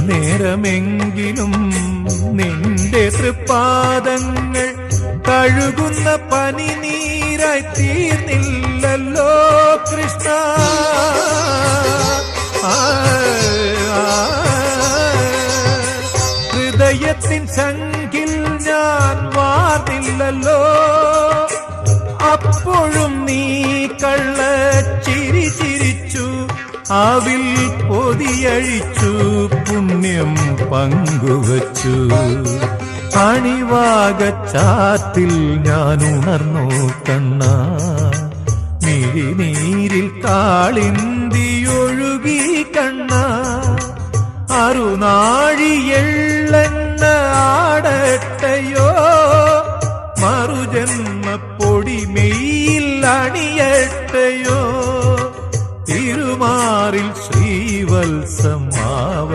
നേരമെങ്കിലും നിന്റെ തൃപ്പാദങ്ങൾ കഴുകുന്ന പനിനീരായി തീർന്നില്ലല്ലോ കൃഷ്ണ. ഹൃദയത്തിൻ ശങ്കിൽ ഞാൻ വാർന്നില്ലല്ലോ, അപ്പോഴും നീ കള്ളച്ചിരി ചിരിച്ചു, അവിൽ പൊതിയഴിച്ചു, പുണ്യം പങ്കുവച്ചു. അണിവാകച്ചാത്തിൽ ഞാൻ ഉണർന്നു കണ്ണ, മിഴിനീരിൽ കാളിന്തിയൊഴുകി കണ്ണ. അറുനാഴി എള്ളെണ്ണ ആടട്ടെ